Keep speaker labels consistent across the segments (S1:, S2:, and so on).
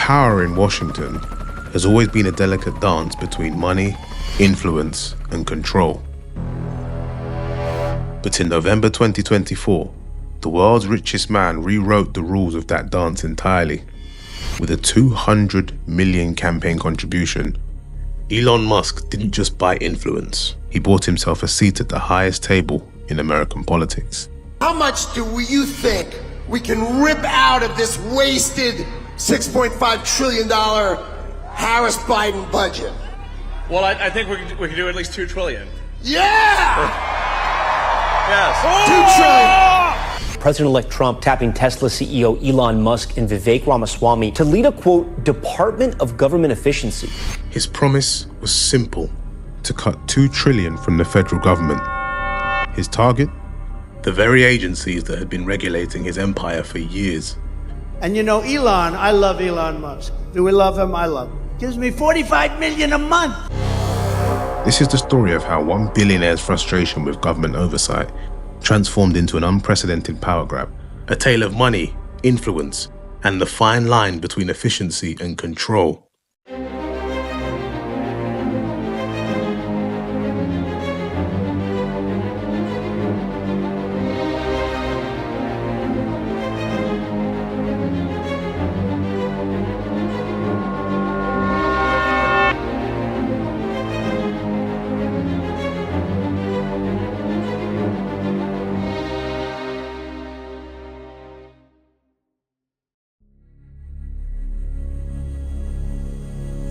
S1: Power in Washington has always been a delicate dance between money, influence, and control. But in November 2024, the world's richest man rewrote the rules of that dance entirely. With a $200 million campaign contribution, Elon Musk didn't just buy influence, he bought himself a seat at the highest table in American politics.
S2: How much do you think we can rip out of this wasted $6.5 trillion Harris-Biden budget?
S3: Well, I think we can do at least $2 trillion.
S2: Yeah!
S3: Yes.
S2: 2 trillion!
S4: President-elect Trump tapping Tesla CEO Elon Musk and Vivek Ramaswamy to lead a, quote, Department of Government Efficiency.
S1: His promise was simple: to cut $2 trillion from the federal government. His target? The very agencies that had been regulating his empire for years.
S5: And you know, Elon, I love Elon Musk. Do we love him? I love him. Gives me $45 million a month.
S1: This is the story of how one billionaire's frustration with government oversight transformed into an unprecedented power grab. A tale of money, influence, and the fine line between efficiency and control.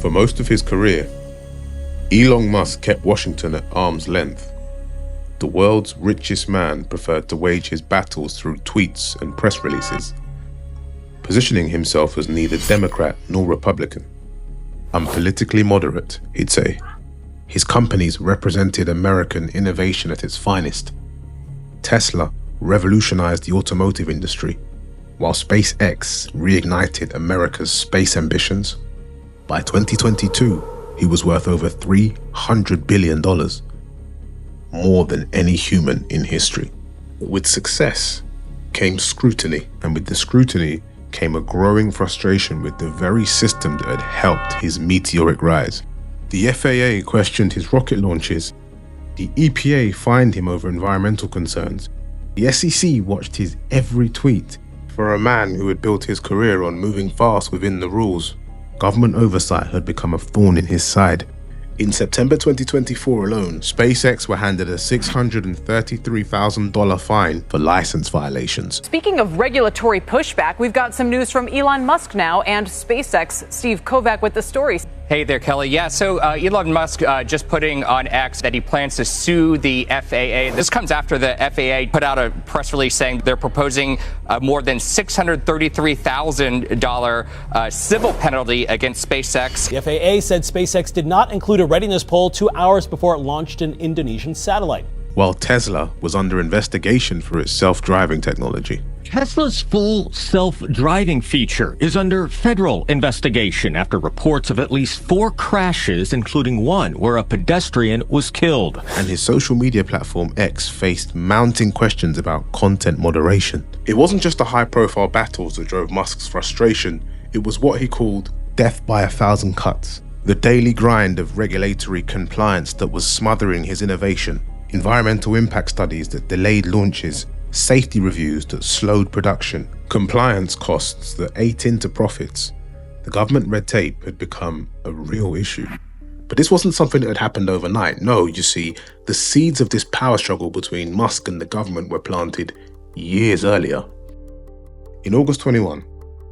S1: For most of his career, Elon Musk kept Washington at arm's length. The world's richest man preferred to wage his battles through tweets and press releases, positioning himself as neither Democrat nor Republican. "I'm politically moderate," he'd say. His companies represented American innovation at its finest. Tesla revolutionized the automotive industry, while SpaceX reignited America's space ambitions. By 2022, he was worth over $300 billion, more than any human in history. With success came scrutiny, and with the scrutiny came a growing frustration with the very system that had helped his meteoric rise. The FAA questioned his rocket launches. The EPA fined him over environmental concerns. The SEC watched his every tweet. For a man who had built his career on moving fast within the rules, government oversight had become a thorn in his side. In September 2024 alone, SpaceX were handed a $633,000 fine for license violations.
S6: Speaking of regulatory pushback, we've got some news from Elon Musk now and SpaceX. Steve Kovac with the story.
S7: Hey there, Kelly. Yeah, so Elon Musk just putting on X that he plans to sue the FAA. This comes after the FAA put out a press release saying they're proposing more than $633,000 civil penalty against SpaceX.
S8: The FAA said SpaceX did not include a readiness poll 2 hours before it launched an Indonesian satellite.
S1: While Tesla was under investigation for its self-driving technology.
S9: Tesla's full self-driving feature is under federal investigation after reports of at least 4 crashes, including one where a pedestrian was killed.
S1: And his social media platform X faced mounting questions about content moderation. It wasn't just the high-profile battles that drove Musk's frustration, it was what he called death by 1,000 cuts. The daily grind of regulatory compliance that was smothering his innovation. Environmental impact studies that delayed launches, safety reviews that slowed production, compliance costs that ate into profits. The government red tape had become a real issue. But this wasn't something that had happened overnight. No, you see, the seeds of this power struggle between Musk and the government were planted years earlier. In August 21,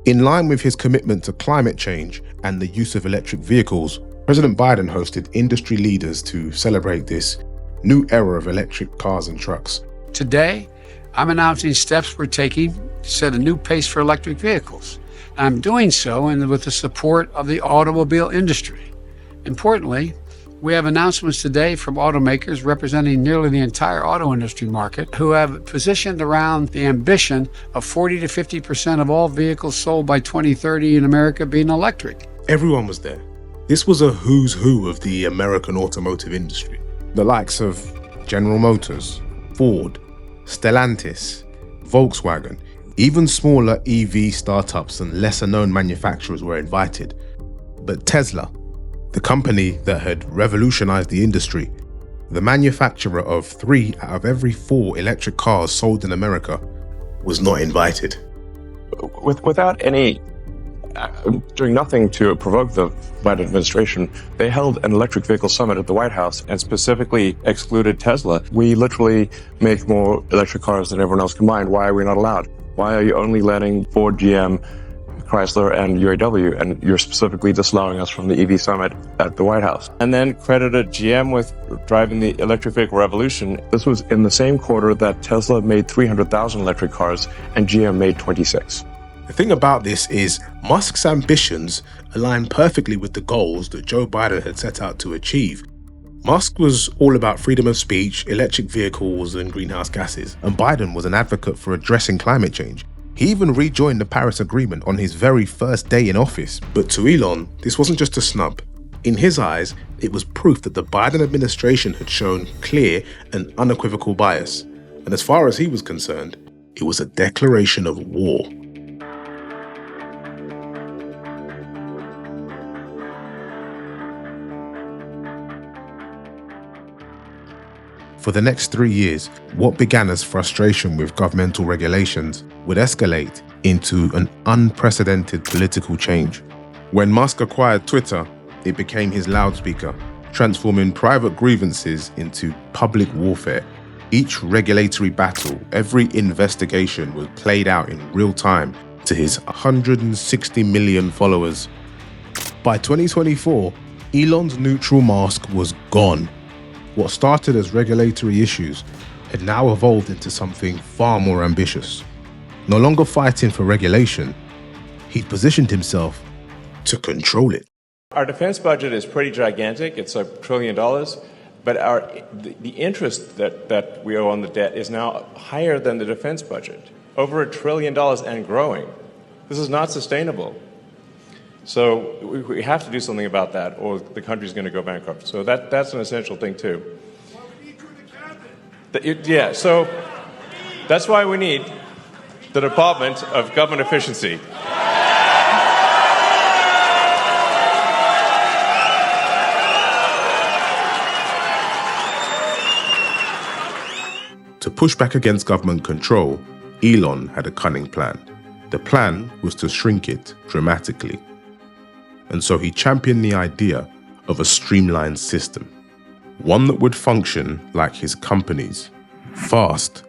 S1: in line with his commitment to climate change and the use of electric vehicles, President Biden hosted industry leaders to celebrate this new era of electric cars and trucks.
S10: Today, I'm announcing steps we're taking to set a new pace for electric vehicles. I'm doing so with the support of the automobile industry. Importantly, we have announcements today from automakers representing nearly the entire auto industry market who have positioned around the ambition of 40 to 50% of all vehicles sold by 2030 in America being electric.
S1: Everyone was there. This was a who's who of the American automotive industry. The likes of General Motors, Ford, Stellantis, Volkswagen, Even smaller EV startups and lesser-known manufacturers were invited. But Tesla, the company that had revolutionized the industry, the manufacturer of 3 out of every 4 electric cars sold in America, was not invited.
S11: Without doing nothing to provoke the Biden administration, they held an electric vehicle summit at the White House and specifically excluded Tesla. We literally make more electric cars than everyone else combined. Why are we not allowed? Why are you only letting Ford, GM, Chrysler, and UAW, and you're specifically disallowing us from the EV summit at the White House? And then credited GM with driving the electric vehicle revolution. This was in the same quarter that Tesla made 300,000 electric cars and GM made 26.
S1: The thing about this is Musk's ambitions align perfectly with the goals that Joe Biden had set out to achieve. Musk was all about freedom of speech, electric vehicles, and greenhouse gases, and Biden was an advocate for addressing climate change. He even rejoined the Paris Agreement on his very first day in office. But to Elon, this wasn't just a snub. In his eyes, it was proof that the Biden administration had shown clear and unequivocal bias. And as far as he was concerned, it was a declaration of war. For the next 3 years, what began as frustration with governmental regulations would escalate into an unprecedented political change. When Musk acquired Twitter, it became his loudspeaker, transforming private grievances into public warfare. Each regulatory battle, every investigation was played out in real time to his 160 million followers. By 2024, Elon's neutral mask was gone. What started as regulatory issues had now evolved into something far more ambitious. No longer fighting for regulation, he'd positioned himself to control it.
S11: Our defense budget is pretty gigantic. It's $1 trillion. But the interest that we owe on the debt is now higher than the defense budget. Over $1 trillion and growing. This is not sustainable. So we have to do something about that, or the country's going to go bankrupt. So that's an essential thing, too. Yeah, so that's why we need the Department of Government Efficiency.
S1: To push back against government control, Elon had a cunning plan. The plan was to shrink it dramatically. And so he championed the idea of a streamlined system, one that would function like his companies, fast,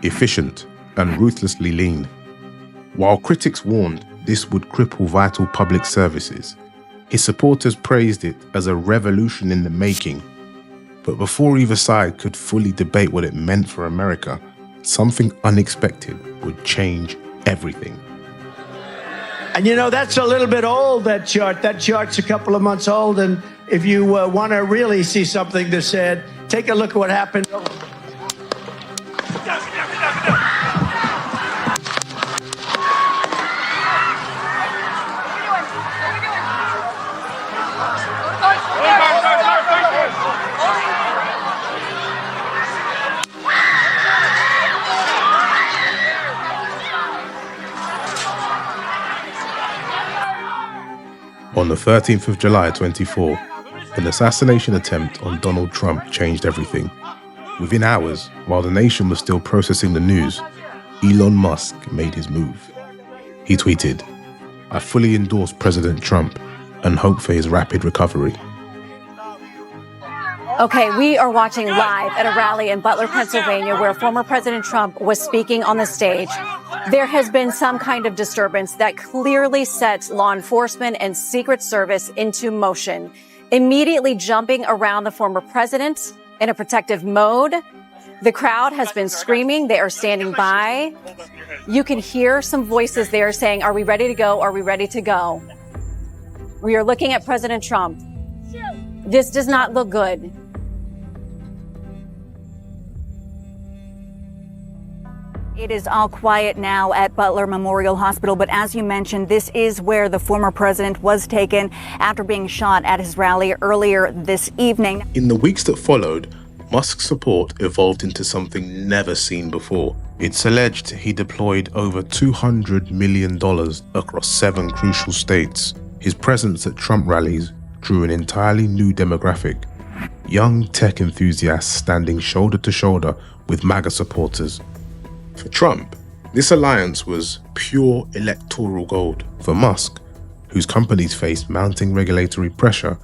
S1: efficient, and ruthlessly lean. While critics warned this would cripple vital public services, his supporters praised it as a revolution in the making. But before either side could fully debate what it meant for America, something unexpected would change everything.
S5: And you know, that's a little bit old, that chart. That chart's a couple of months old. And if you want to really see something that's said, take a look at what happened.
S1: On the 13th of July 24, an assassination attempt on Donald Trump changed everything. Within hours, while the nation was still processing the news, Elon Musk made his move. He tweeted, "I fully endorse President Trump and hope for his rapid recovery."
S12: Okay, we are watching live at a rally in Butler, Pennsylvania, where former President Trump was speaking on the stage. There has been some kind of disturbance that clearly sets law enforcement and Secret Service into motion, immediately jumping around the former president in a protective mode. The crowd has been screaming. They are standing by. You can hear some voices there saying, "Are we ready to go? Are we ready to go?" We are looking at President Trump. This does not look good. It is all quiet now at Butler Memorial Hospital, but as you mentioned, this is where the former president was taken after being shot at his rally earlier this evening.
S1: In the weeks that followed, Musk's support evolved into something never seen before. It's alleged he deployed over $200 million across 7 crucial states. His presence at Trump rallies drew an entirely new demographic. Young tech enthusiasts standing shoulder to shoulder with MAGA supporters. For Trump, this alliance was pure electoral gold. For Musk, whose companies faced mounting regulatory pressure,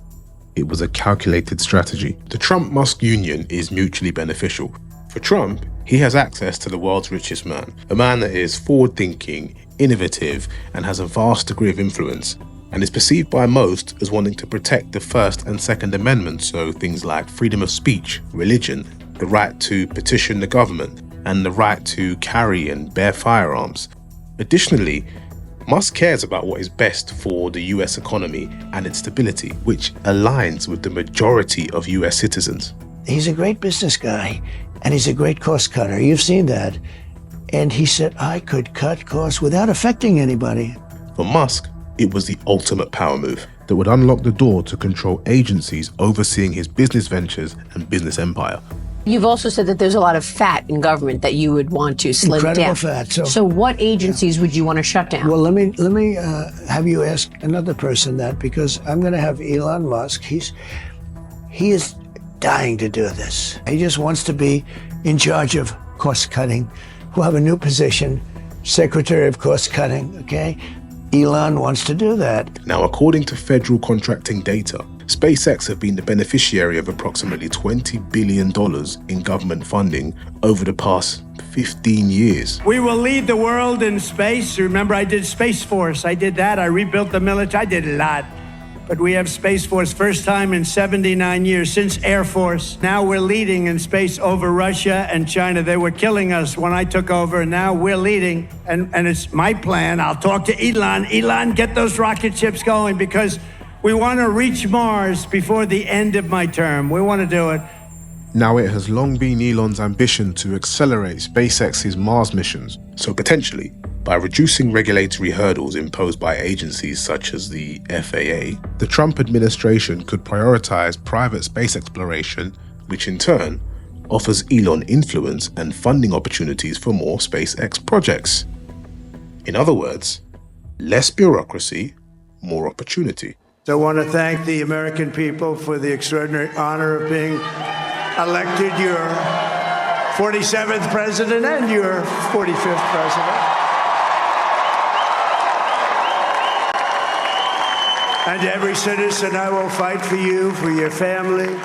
S1: it was a calculated strategy. The Trump-Musk union is mutually beneficial. For Trump, he has access to the world's richest man, a man that is forward-thinking, innovative, and has a vast degree of influence, and is perceived by most as wanting to protect the First and Second Amendments, so things like freedom of speech, religion, the right to petition the government, and the right to carry and bear firearms. Additionally, Musk cares about what is best for the US economy and its stability, which aligns with the majority of US citizens.
S5: He's a great business guy, and he's a great cost cutter. You've seen that. And he said, I could cut costs without affecting anybody.
S1: For Musk, it was the ultimate power move that would unlock the door to control agencies overseeing his business ventures and business empire.
S13: You've also said that there's a lot of fat in government that you would want to slim down.
S5: Incredible fat. So
S13: what agencies would you want to shut down?
S5: Well, let me have you ask another person that, because I'm going to have Elon Musk. He is dying to do this. He just wants to be in charge of cost cutting. We'll have a new position, Secretary of Cost Cutting, okay? Elon wants to do that.
S1: Now, according to federal contracting data, SpaceX have been the beneficiary of approximately $20 billion in government funding over the past 15 years.
S5: We will lead the world in space. Remember, I did Space Force. I did that. I rebuilt the military. I did a lot. But we have Space Force, first time in 79 years since Air Force. Now we're leading in space over Russia and China. They were killing us when I took over, and now we're leading. And it's my plan. I'll talk to Elon. Elon, get those rocket ships going, because we want to reach Mars before the end of my term. We want to do it.
S1: Now, it has long been Elon's ambition to accelerate SpaceX's Mars missions, so potentially, by reducing regulatory hurdles imposed by agencies such as the FAA, the Trump administration could prioritize private space exploration, which in turn offers Elon influence and funding opportunities for more SpaceX projects. In other words, less bureaucracy, more opportunity.
S5: So I want to thank the American people for the extraordinary honor of being elected your 47th president and your 45th president. And every citizen, I will fight for you, for your family,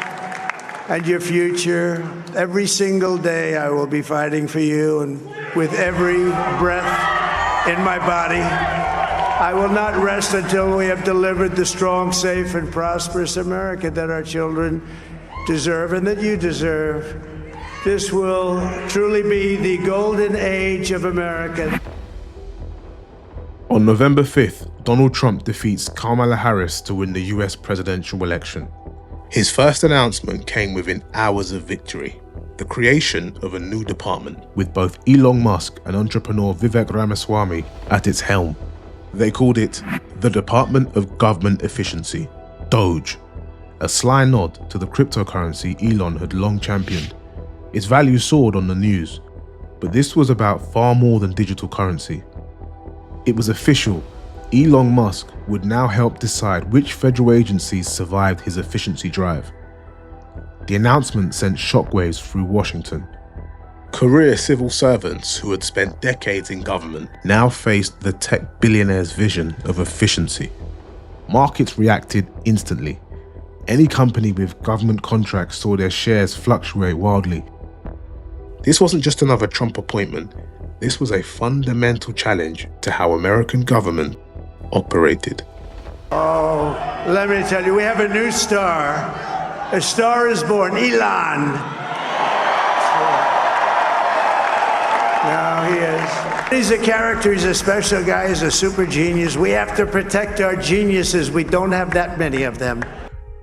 S5: and your future. Every single day, I will be fighting for you, and with every breath in my body, I will not rest until we have delivered the strong, safe, and prosperous America that our children deserve and that you deserve. This will truly be the golden age of America.
S1: On November 5th, Donald Trump defeats Kamala Harris to win the US presidential election. His first announcement came within hours of victory, the creation of a new department with both Elon Musk and entrepreneur Vivek Ramaswamy at its helm. They called it the Department of Government Efficiency, DOGE, a sly nod to the cryptocurrency Elon had long championed. Its value soared on the news, but this was about far more than digital currency. It was official. Elon Musk would now help decide which federal agencies survived his efficiency drive. The announcement sent shockwaves through Washington. Career civil servants who had spent decades in government now faced the tech billionaire's vision of efficiency. Markets reacted instantly. Any company with government contracts saw their shares fluctuate wildly. This wasn't just another Trump appointment. This was a fundamental challenge to how American government operated.
S5: Oh, let me tell you, we have a new star. A star is born, Elon. No, he is. He's a character, he's a special guy, he's a super genius. We have to protect our geniuses. We don't have that many of them.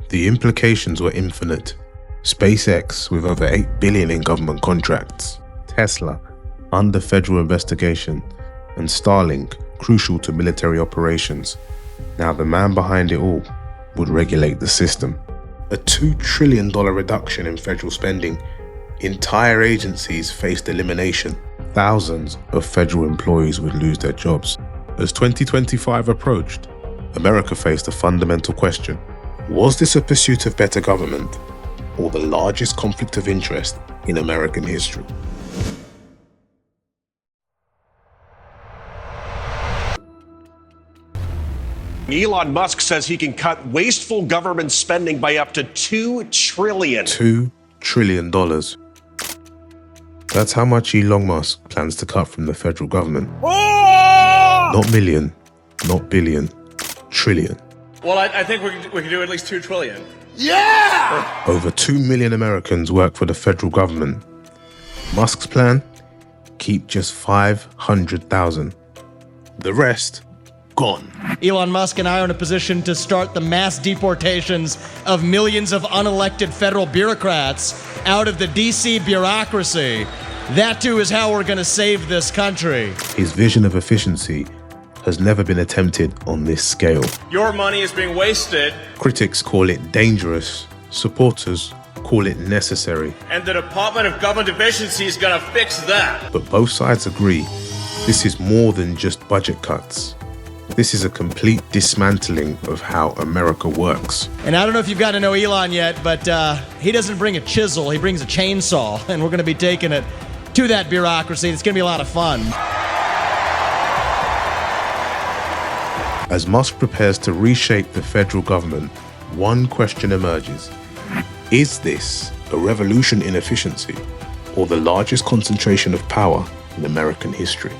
S1: The implications were infinite. SpaceX with over $8 billion in government contracts, Tesla under federal investigation, and Starlink crucial to military operations. Now the man behind it all would regulate the system. A $2 trillion reduction in federal spending Entire agencies faced elimination. Thousands of federal employees would lose their jobs. As 2025 approached, America faced a fundamental question. Was this a pursuit of better government, or the largest conflict of interest in American history?
S14: Elon Musk says he can cut wasteful government spending by up to $2 trillion.
S1: $2 trillion. That's how much Elon Musk plans to cut from the federal government. Not million, not billion, trillion.
S3: Well, I think we can do at least 2 trillion.
S2: Yeah!
S1: Over 2 million Americans work for the federal government. Musk's plan? Keep just 500,000. The rest, gone.
S15: Elon Musk and I are in a position to start the mass deportations of millions of unelected federal bureaucrats out of the DC bureaucracy. That too is how we're going to save this country.
S1: His vision of efficiency has never been attempted on this scale.
S3: Your money is being wasted.
S1: Critics call it dangerous. Supporters call it necessary.
S3: And the Department of Government Efficiency is going to fix that.
S1: But both sides agree this is more than just budget cuts. This is a complete dismantling of how America works.
S15: And I don't know if you've got to know Elon yet, but he doesn't bring a chisel, he brings a chainsaw. And we're going to be taking it to that bureaucracy. It's going to be a lot of fun.
S1: As Musk prepares to reshape the federal government, one question emerges. Is this a revolution in efficiency, or the largest concentration of power in American history?